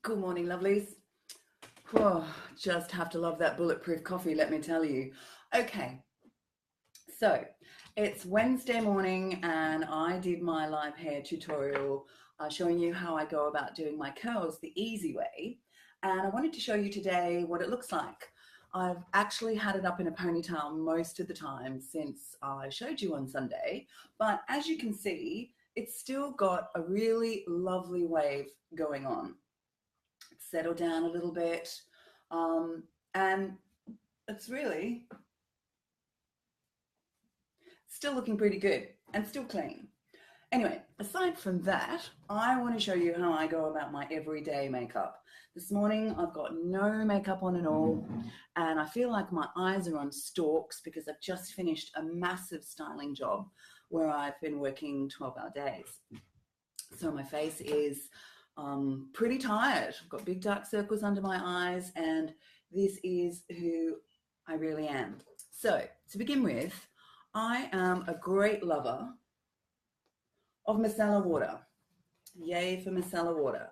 Good morning, lovelies. Oh, just have to love that bulletproof coffee, let me tell you. Okay, so it's Wednesday morning and I did my live hair tutorial showing you how I go about doing my curls the easy way. And I wanted to show you today what it looks like. I've actually had it up in a ponytail most of the time since I showed you on Sunday, but as you can see, it's still got a really lovely wave going on. Settle down a little bit, and it's really still looking pretty good and still clean. Anyway, aside from that, I want to show you how I go about my everyday makeup. This morning I've got no makeup on at all, and I feel like my eyes are on stalks because I've just finished a massive styling job where I've been working 12-hour days. So my face is pretty tired. I've got big dark circles under my eyes, and this is who I really am. So to begin with, I am a great lover of micellar water. Yay for micellar water.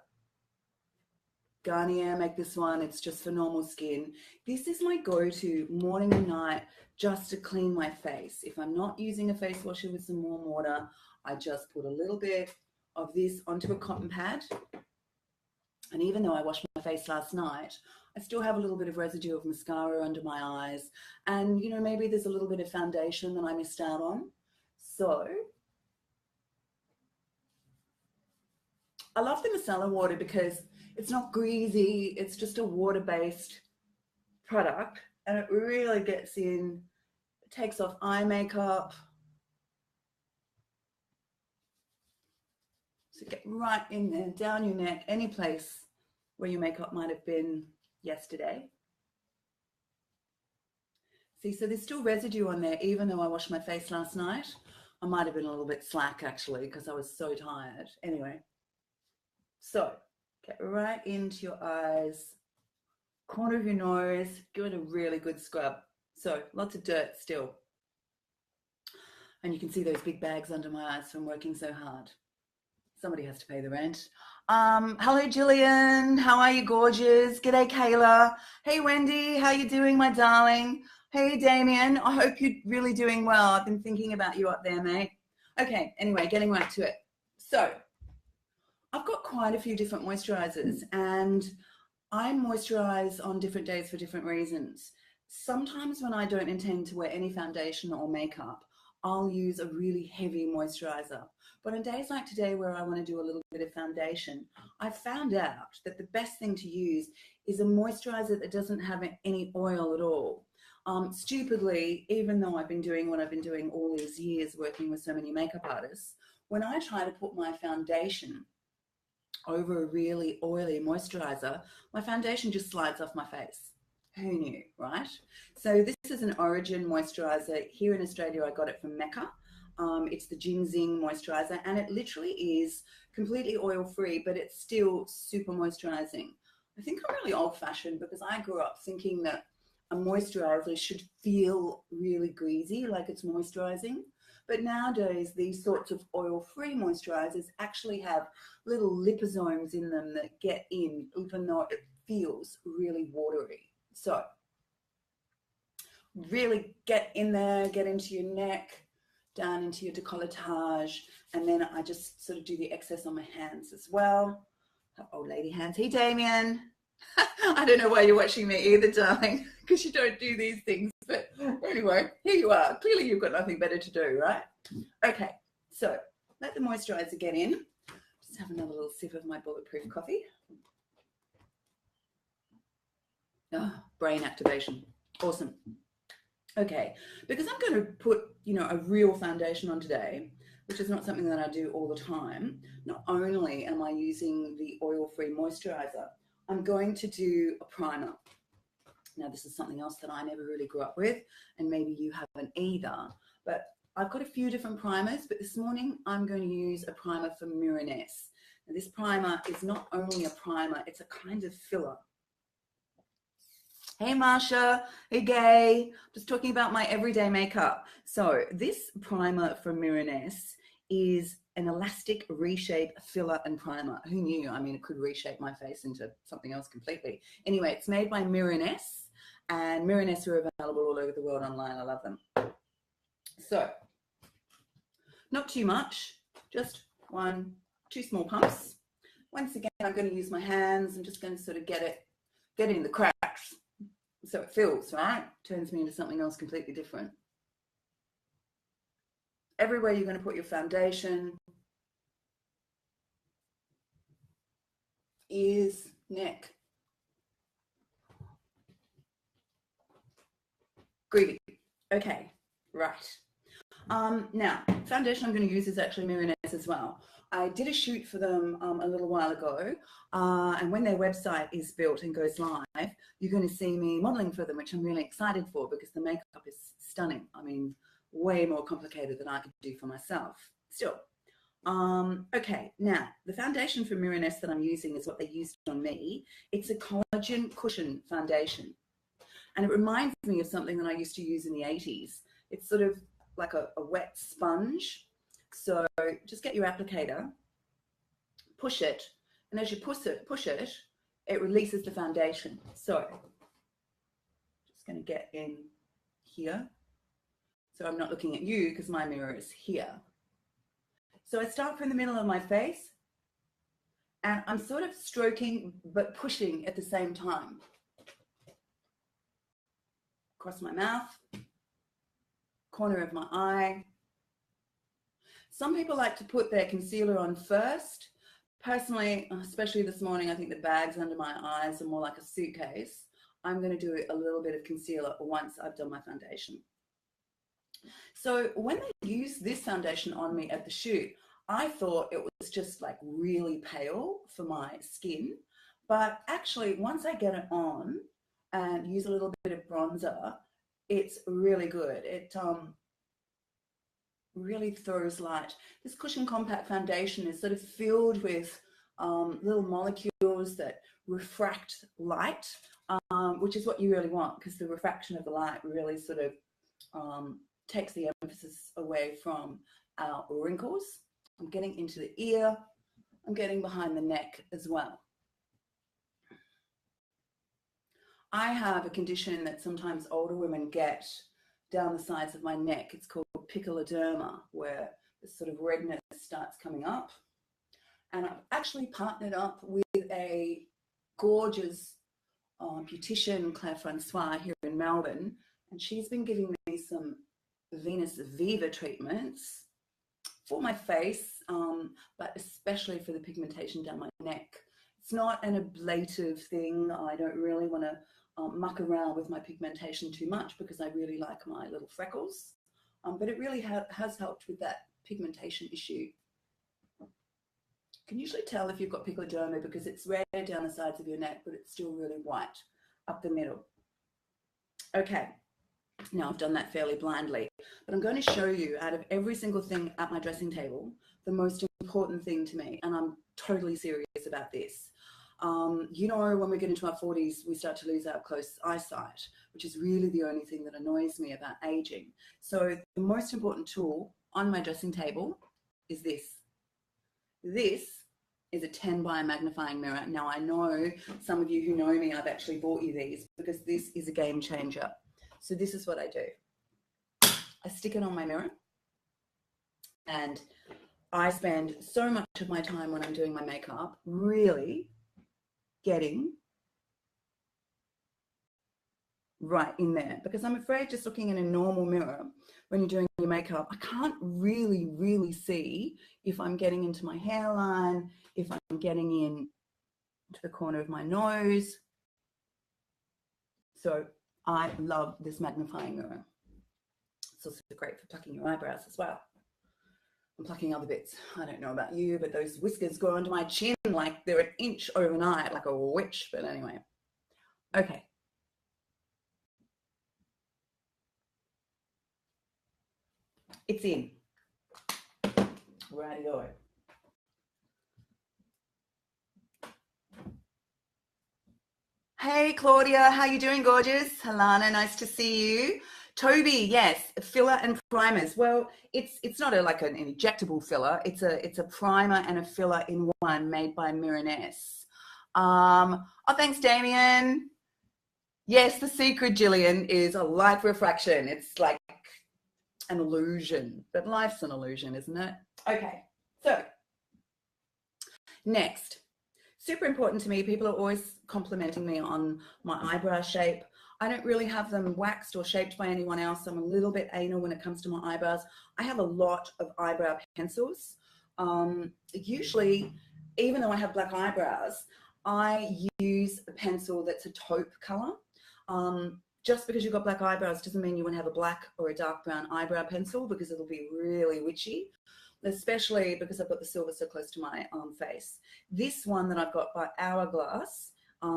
Garnier make this one, it's just for normal skin. This is my go-to morning and night just to clean my face. If I'm not using a face washer with some warm water, I just put a little bit of this onto a cotton pad. And even though I washed my face last night, I still have a little bit of residue of mascara under my eyes. And, you know, maybe there's a little bit of foundation that I missed out on. So I love the micellar water because it's not greasy. It's just a water-based product. And it really gets in, it takes off eye makeup. So get right in there, down your neck, any place where your makeup might have been yesterday. See, so there's still residue on there, even though I washed my face last night. I might have been a little bit slack actually because I was so tired. Anyway, so get right into your eyes, corner of your nose, give it a really good scrub. So lots of dirt still. And you can see those big bags under my eyes from working so hard. Somebody has to pay the rent. Hello, Jillian. How are you, gorgeous? G'day, Kayla. Hey, Wendy. How you doing, my darling? Hey, Damien. I hope you're really doing well. I've been thinking about you up there, mate. Okay, anyway, getting right to it. So I've got quite a few different moisturizers, and I moisturize on different days for different reasons. Sometimes when I don't intend to wear any foundation or makeup, I'll use a really heavy moisturizer. But on days like today where I want to do a little bit of foundation, I found out that the best thing to use is a moisturizer that doesn't have any oil at all. Stupidly, even though I've been doing what I've been doing all these years working with so many makeup artists, when I try to put my foundation over a really oily moisturizer, my foundation just slides off my face. Who knew, right? So this is an Origin moisturizer. Here in Australia, I got it from Mecca. It's the ginseng moisturizer, and it literally is completely oil-free, but it's still super moisturizing. I think I'm really old-fashioned because I grew up thinking that a moisturizer should feel really greasy, like it's moisturizing. But nowadays, these sorts of oil-free moisturizers actually have little liposomes in them that get in, even though it feels really watery. So really get in there, get into your neck, down into your décolletage, and then I just sort of do the excess on my hands as well. Have old lady hands. Hey, Damien. I don't know why you're watching me either, darling, because you don't do these things. But anyway, here you are. Clearly you've got nothing better to do, right? Okay, so let the moisturizer get in. Just have another little sip of my bulletproof coffee. Oh, brain activation. Awesome. Okay, because I'm going to put, you know, a real foundation on today, which is not something that I do all the time. Not only am I using the oil-free moisturizer, I'm going to do a primer. Now, this is something else that I never really grew up with, and maybe you haven't either, but I've got a few different primers, but this morning I'm going to use a primer from Mironess. Now, this primer is not only a primer, it's a kind of filler. Hey, Marsha. Hey, Gay. Just talking about my everyday makeup. So this primer from Mironess is an elastic reshape filler and primer. Who knew? I mean, it could reshape my face into something else completely. Anyway, it's made by Miraness, and Miraness are available all over the world online. I love them. So, not too much, just 2 small pumps. Once again, I'm going to use my hands. I'm just going to sort of get it in the cracks so it fills, right? Turns me into something else completely different. Everywhere you're going to put your foundation, ears, neck. Groovy. Okay, right. Now, foundation I'm going to use is actually Miraness as well. I did a shoot for them a little while ago, and when their website is built and goes live, you're going to see me modeling for them, which I'm really excited for because the makeup is stunning. I mean, way more complicated than I could do for myself. Still. Okay, now, the foundation from Miraness that I'm using is what they used on me. It's a collagen cushion foundation, and it reminds me of something that I used to use in the 80s. It's sort of like a wet sponge. So just get your applicator, push it, and as you push it, it releases the foundation. So just going to get in here. So I'm not looking at you because my mirror is here. So I start from the middle of my face, and I'm sort of stroking but pushing at the same time. Across my mouth, corner of my eye. Some people like to put their concealer on first. Personally, especially this morning, I think the bags under my eyes are more like a suitcase. I'm going to do a little bit of concealer once I've done my foundation. So when they used this foundation on me at the shoot, I thought it was just like really pale for my skin. But actually, once I get it on and use a little bit of bronzer, it's really good. It really throws light. This Cushion Compact Foundation is sort of filled with little molecules that refract light, which is what you really want, because the refraction of the light really sort of takes the emphasis away from our wrinkles. I'm getting into the ear. I'm getting behind the neck as well. I have a condition that sometimes older women get down the sides of my neck. It's called picoderma, where this sort of redness starts coming up. And I've actually partnered up with a gorgeous beautician, Claire Francois, here in Melbourne, and she's been giving me some Venus Viva treatments for my face, but especially for the pigmentation down my neck. It's not an ablative thing. I don't really want to muck around with my pigmentation too much because I really like my little freckles, but it really has helped with that pigmentation issue. You can usually tell if you've got picoderma because it's red down the sides of your neck, but it's still really white up the middle. Okay, now I've done that fairly blindly, but I'm going to show you, out of every single thing at my dressing table, the most important thing to me, and I'm totally serious about this. You know, when we get into our 40s, we start to lose our close eyesight, which is really the only thing that annoys me about aging. So the most important tool on my dressing table is this. This is a 10 by magnifying mirror. Now, I know some of you who know me, I've actually bought you these because this is a game changer. So this is what I do. I stick it on my mirror, and I spend so much of my time when I'm doing my makeup really getting right in there, because I'm afraid just looking in a normal mirror when you're doing your makeup, I can't really see if I'm getting into my hairline, if I'm getting in to the corner of my nose. So I love this magnifying mirror. It's also great for plucking your eyebrows as well. I'm plucking other bits. I don't know about you, but those whiskers go onto my chin like they're an inch overnight, like a witch. But anyway, okay. It's in. Righty-o. Hey Claudia, how you doing, gorgeous? Helena, nice to see you. Toby, yes, filler and primers. Well, it's not like an injectable filler. It's a primer and a filler in one made by Miraness. Oh, thanks, Damien. Yes, the secret, Gillian, is a light refraction. It's like an illusion, but life's an illusion, isn't it? Okay, so next, super important to me. People are always complimenting me on my eyebrow shape. I don't really have them waxed or shaped by anyone else. I'm a little bit anal when it comes to my eyebrows. I have a lot of eyebrow pencils. Usually, even though I have black eyebrows, I use a pencil that's a taupe color. Just because you've got black eyebrows doesn't mean you want to have a black or a dark brown eyebrow pencil, because it'll be really witchy, especially because I've got the silver so close to my face. This one that I've got by Hourglass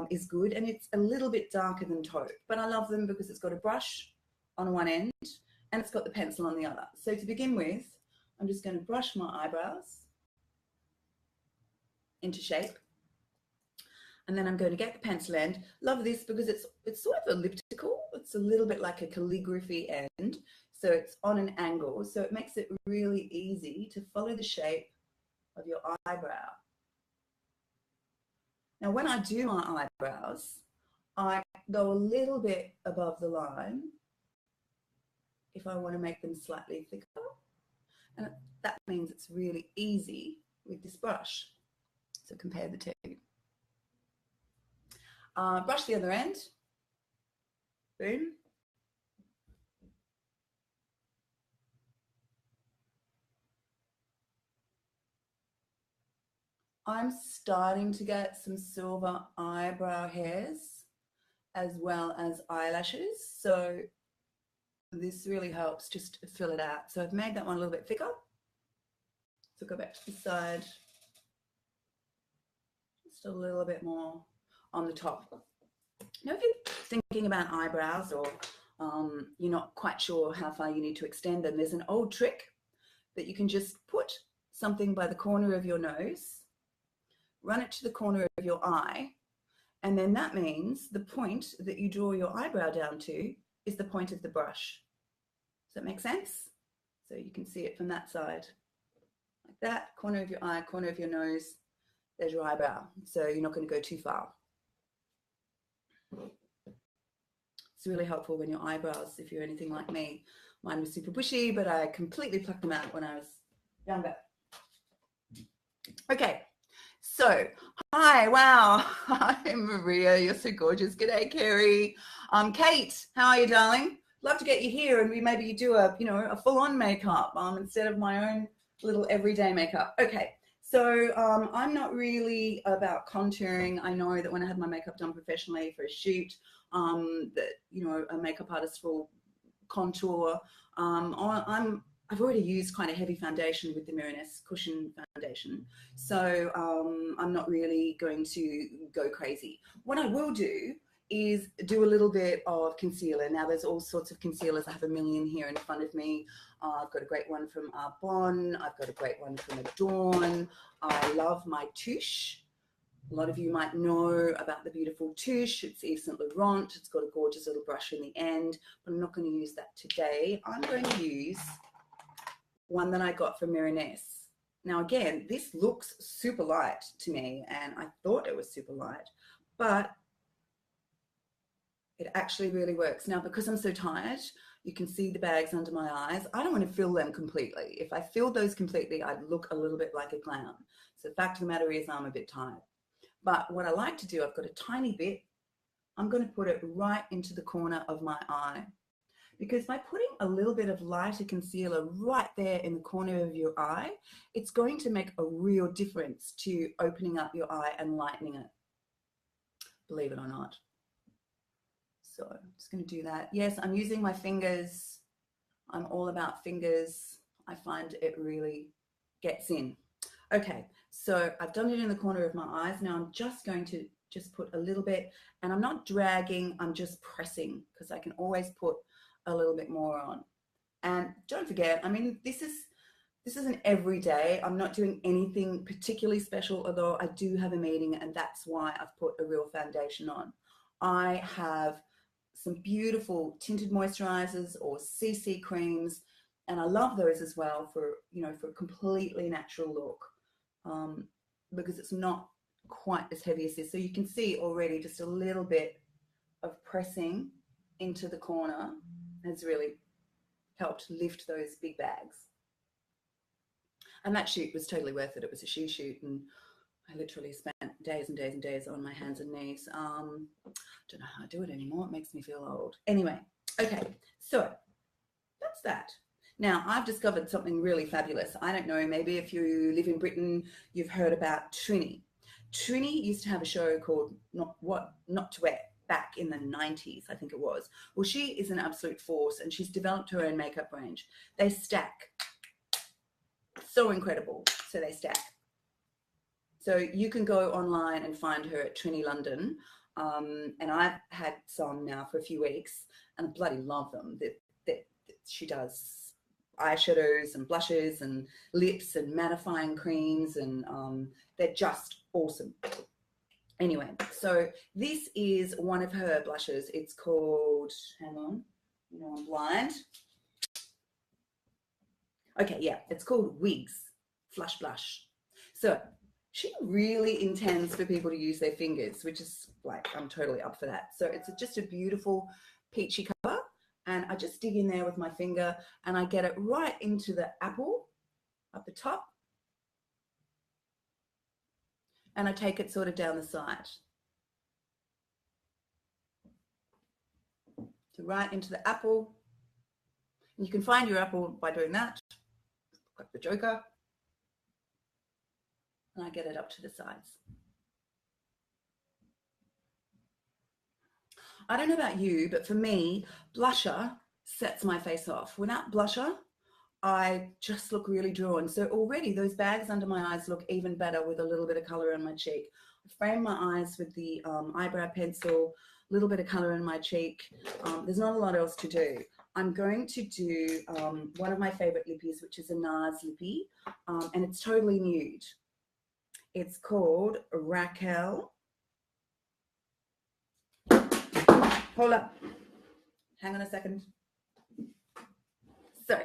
is good, and it's a little bit darker than taupe, but I love them because it's got a brush on one end and it's got the pencil on the other. So to begin with, I'm just going to brush my eyebrows into shape, and then I'm going to get the pencil end. Love this because it's sort of elliptical. It's a little bit like a calligraphy end, so it's on an angle, so it makes it really easy to follow the shape of your eyebrow. Now, when I do my eyebrows, I go a little bit above the line if I want to make them slightly thicker. And that means it's really easy with this brush. So compare the two. Brush the other end. Boom. I'm starting to get some silver eyebrow hairs as well as eyelashes. So this really helps just fill it out. So I've made that one a little bit thicker. So go back to the side. Just a little bit more on the top. Now, if you're thinking about eyebrows, or you're not quite sure how far you need to extend them, there's an old trick that you can just put something by the corner of your nose, run it to the corner of your eye, and then that means the point that you draw your eyebrow down to is the point of the brush. Does that make sense? So you can see it from that side. Like that, corner of your eye, corner of your nose, there's your eyebrow. So you're not going to go too far. It's really helpful when your eyebrows, if you're anything like me, mine was super bushy, but I completely plucked them out when I was younger. Okay. So, hi, wow, hi Maria, you're so gorgeous. G'day, Kerry. Kate, how are you, darling? Love to get you here, and we maybe do a full-on makeup instead of my own little everyday makeup. Okay, so I'm not really about contouring. I know that when I have my makeup done professionally for a shoot, that a makeup artist will contour. I've already used quite a heavy foundation with the Miraness Cushion Foundation, so I'm not really going to go crazy. What I will do is do a little bit of concealer. Now, there's all sorts of concealers. I have a million here in front of me. I've got a great one from Arbonne. I've got a great one from Adorn. I love my Touche. A lot of you might know about the beautiful Touche. It's Yves Saint Laurent. It's got a gorgeous little brush in the end, but I'm not going to use that today. I'm going to use one that I got from Miraness. Now, again, this looks super light to me, and I thought it was super light, but it actually really works. Now, because I'm so tired, you can see the bags under my eyes. I don't want to fill them completely. If I filled those completely, I'd look a little bit like a clown. So the fact of the matter is I'm a bit tired. But what I like to do, I've got a tiny bit. I'm going to put it right into the corner of my eye. Because by putting a little bit of lighter concealer right there in the corner of your eye, it's going to make a real difference to opening up your eye and lightening it, believe it or not. So I'm just going to do that. Yes, I'm using my fingers. I'm all about fingers. I find it really gets in. Okay, so I've done it in the corner of my eyes. Now I'm just going to put a little bit, and I'm not dragging, I'm just pressing, because I can always put a little bit more on. And don't forget, I mean, this is an everyday. I'm not doing anything particularly special, although I do have a meeting, and that's why I've put a real foundation on. I have some beautiful tinted moisturizers or CC creams. And I love those as well for, for a completely natural look, because it's not quite as heavy as this. So you can see already just a little bit of pressing into the corner has really helped lift those big bags. And that shoot was totally worth it. It was a shoe shoot, and I literally spent days and days and days on my hands and knees. Don't know how to do it anymore. It makes me feel old. Anyway, okay, so that's that. Now, I've discovered something really fabulous. I don't know, maybe if you live in Britain, you've heard about Trini. Trini used to have a show called Not to Wear back in the 90s, I think it was. Well, she is an absolute force, and she's developed her own makeup range. They stack. So incredible. So they stack. So you can go online and find her at Trini London. And I've had some now for a few weeks, and I bloody love them. She does eyeshadows and blushes and lips and mattifying creams, and they're just awesome. Anyway, so this is one of her blushes. It's called, hang on, I'm blind. Okay, yeah, it's called Wigs Flush Blush. So she really intends for people to use their fingers, which is like, I'm totally up for that. So it's just a beautiful peachy color, and I just dig in there with my finger and I get it right into the apple up the top, and I take it sort of down the side. So right into the apple. And you can find your apple by doing that, like the Joker. And I get it up to the sides. I don't know about you, but for me, blusher sets my face off. Without blusher, I just look really drawn. So already those bags under my eyes look even better with a little bit of color on my cheek. I frame my eyes with the eyebrow pencil, a little bit of color in my cheek. There's not a lot else to do. I'm going to do one of my favorite lippies, which is a NARS lippy, and it's totally nude. It's called Raquel. Hold up. Hang on a second. So,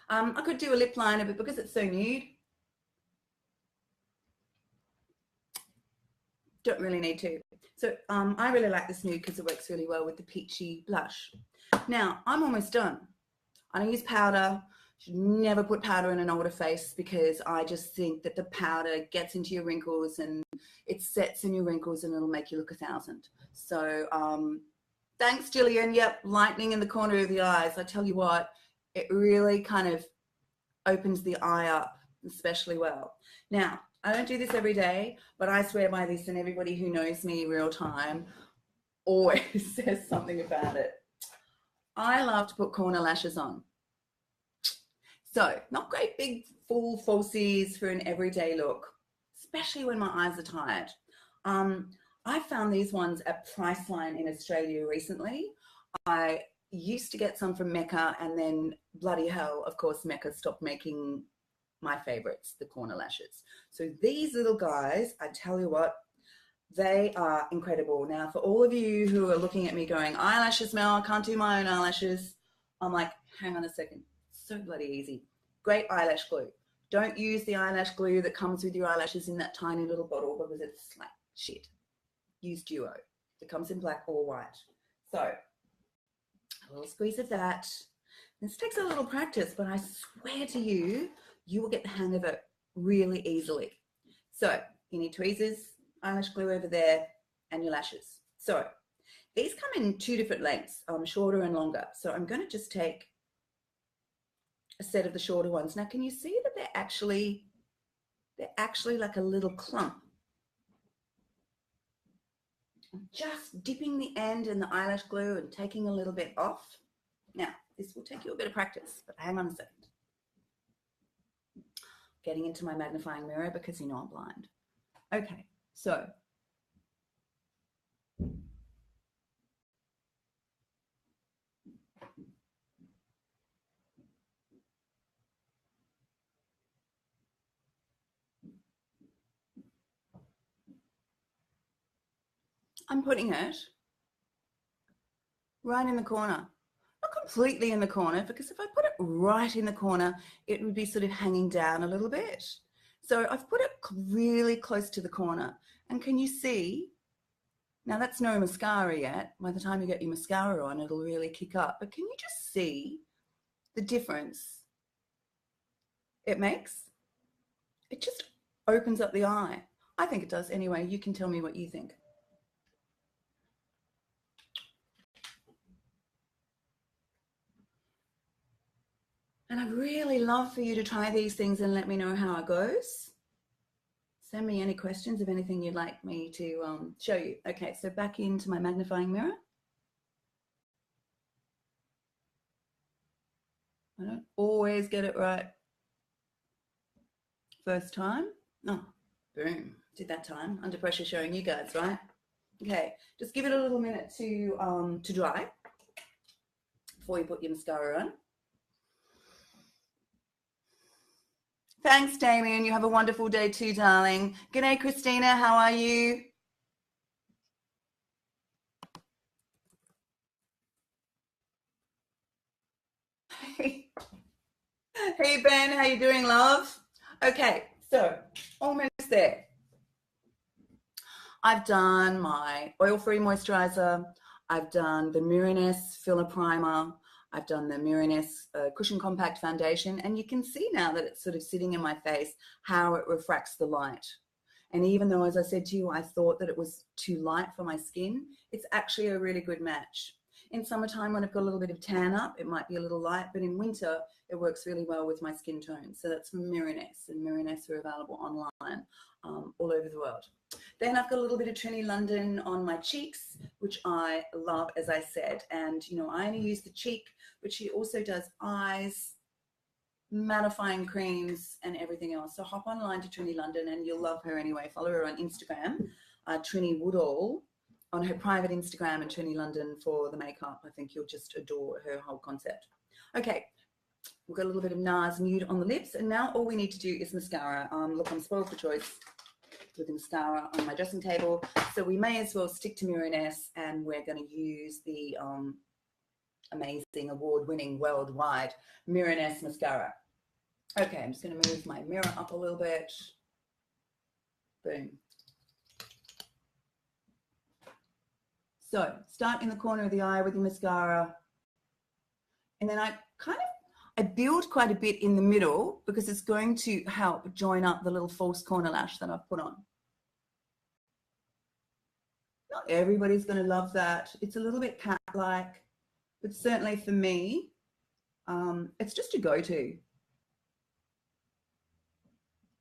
I could do a lip liner, but because it's so nude, don't really need to. So I really like this nude because it works really well with the peachy blush. Now, I'm almost done. I don't use powder. Should never put powder in an older face, because I just think that the powder gets into your wrinkles and it sets in your wrinkles and it'll make you look 1,000. So thanks, Jillian. Yep, lightning in the corner of the eyes. I tell you what, it really kind of opens the eye up especially well. Now, I don't do this every day, but I swear by this, and everybody who knows me real time always says something about it. I love to put corner lashes on. So not great big full falsies for an everyday look, especially when my eyes are tired. I found these ones at Priceline in Australia recently. I used to get some from Mecca, and then bloody hell, of course, Mecca stopped making my favorites, the corner lashes. So these little guys, I tell you what, they are incredible. Now, for all of you who are looking at me going, eyelashes, Mel, I can't do my own eyelashes, I'm like, hang on a second. So bloody easy. Great eyelash glue. Don't use the eyelash glue that comes with your eyelashes in that tiny little bottle, because it's like shit. Use Duo. It comes in black or white. So a little squeeze of that. This takes a little practice, but I swear to you, you will get the hang of it really easily. So you need tweezers, eyelash glue over there, and your lashes. So these come in 2 different lengths, shorter and longer. So I'm going to just take a set of the shorter ones. Now, can you see that they're actually like a little clump? I'm just dipping the end in the eyelash glue and taking a little bit off. Now, this will take you a bit of practice, but hang on a second. Getting into my magnifying mirror because you know I'm blind. Okay, so I'm putting it right in the corner. Not completely in the corner, because if I put it right in the corner, it would be sort of hanging down a little bit. So I've put it really close to the corner. And can you see? Now that's no mascara yet. By the time you get your mascara on, it'll really kick up. But can you just see the difference it makes? It just opens up the eye. I think it does. Anyway, you can tell me what you think. And I'd really love for you to try these things and let me know how it goes. Send me any questions of anything you'd like me to show you. Okay, so back into my magnifying mirror. I don't always get it right first time. Oh, boom, did that time. Under pressure showing you guys, right? Okay, just give it a little minute to dry before you put your mascara on. Thanks, Damien. You have a wonderful day too, darling. Good day, Christina. How are you? Hey, Ben. How you doing, love? Okay, so almost there. I've done my oil-free moisturizer. I've done the Miraness Filler Primer. I've done the Miraness Cushion Compact Foundation, and you can see now that it's sort of sitting in my face how it refracts the light. And even though, as I said to you, I thought that it was too light for my skin, it's actually a really good match. In summertime, when I've got a little bit of tan up, it might be a little light, but in winter, it works really well with my skin tone. So that's from Miraness, and Miraness are available online all over the world. Then I've got a little bit of Trini London on my cheeks, which I love, as I said. And, you know, I only use the cheek, but she also does eyes, mattifying creams, and everything else. So hop online to Trini London and you'll love her anyway. Follow her on Instagram, Trini Woodall, on her private Instagram, and Trini London for the makeup. I think you'll just adore her whole concept. Okay, we've got a little bit of NARS Nude on the lips, and now all we need to do is mascara. Look, I'm spoiled for choice with the mascara on my dressing table, so we may as well stick to Miraness, and we're going to use the amazing award-winning worldwide Miraness mascara. Okay, I'm just going to move my mirror up a little bit. Boom. So start in the corner of the eye with your mascara, and then I build quite a bit in the middle because it's going to help join up the little false corner lash that I've put on. Not everybody's going to love that. It's a little bit cat-like, but certainly for me, it's just a go-to.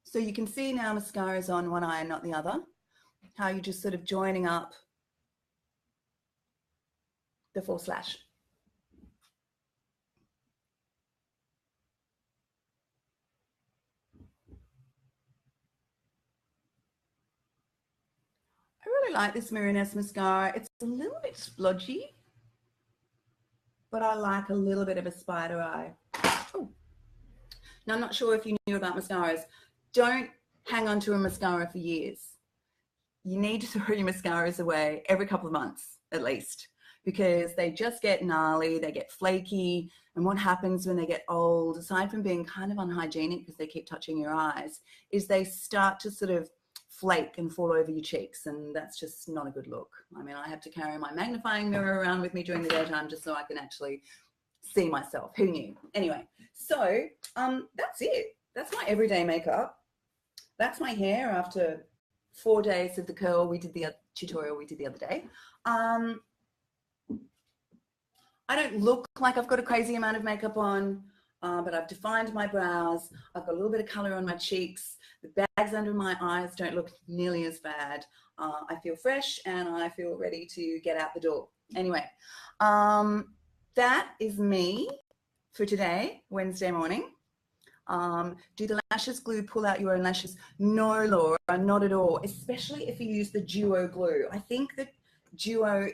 So you can see now mascara is on one eye and not the other, how you're just sort of joining up the false lash. I really like this Miraness mascara. It's a little bit splodgy, but I like a little bit of a spider eye. Oh. Now, I'm not sure if you knew about mascaras. Don't hang on to a mascara for years. You need to throw your mascaras away every couple of months at least, because they just get gnarly, they get flaky, and what happens when they get old, aside from being kind of unhygienic because they keep touching your eyes, is they start to sort of flake and fall over your cheeks, and that's just not a good look. I mean, I have to carry my magnifying mirror around with me during the daytime just so I can actually see myself. Who knew? Anyway, so that's it. That's my everyday makeup. That's my hair after 4 days of the curl we did the tutorial we did the other day. I don't look like I've got a crazy amount of makeup on, but I've defined my brows. I've got a little bit of color on my cheeks. The bags under my eyes don't look nearly as bad. I feel fresh and I feel ready to get out the door. Anyway, that is me for today, Wednesday morning. Do the lashes glue pull out your own lashes? No, Laura, not at all, especially if you use the Duo glue. I think that Duo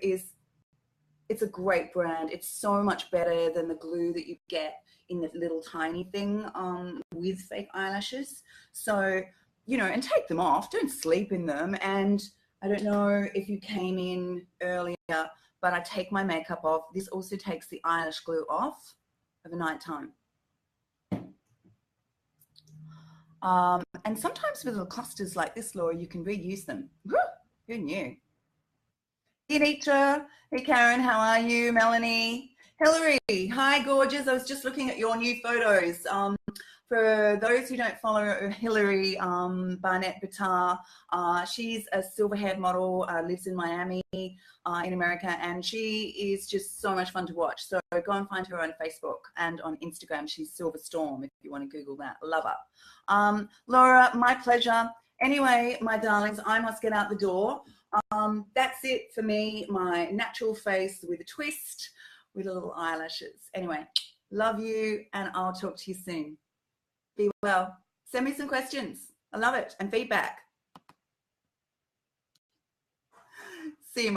it's a great brand. It's so much better than the glue that you get in the little tiny thing with fake eyelashes. So, you know, and take them off. Don't sleep in them. And I don't know if you came in earlier, but I take my makeup off. This also takes the eyelash glue off overnight time. And sometimes with little clusters like this, Laura, you can reuse them. Who knew? Hey, Nitra. Hey, Karen. How are you? Melanie. Hillary. Hi, gorgeous. I was just looking at your new photos. For those who don't follow Hillary Barnett Bitar, she's a silver-haired model, lives in Miami in America, and she is just so much fun to watch. So go and find her on Facebook and on Instagram. She's Silver Storm, if you want to Google that. Love her. Laura, my pleasure. Anyway, my darlings, I must get out the door. That's it for me, my natural face with a twist, with little eyelashes. Anyway, love you, and I'll talk to you soon. Be well. Send me some questions. I love it. And feedback. See you.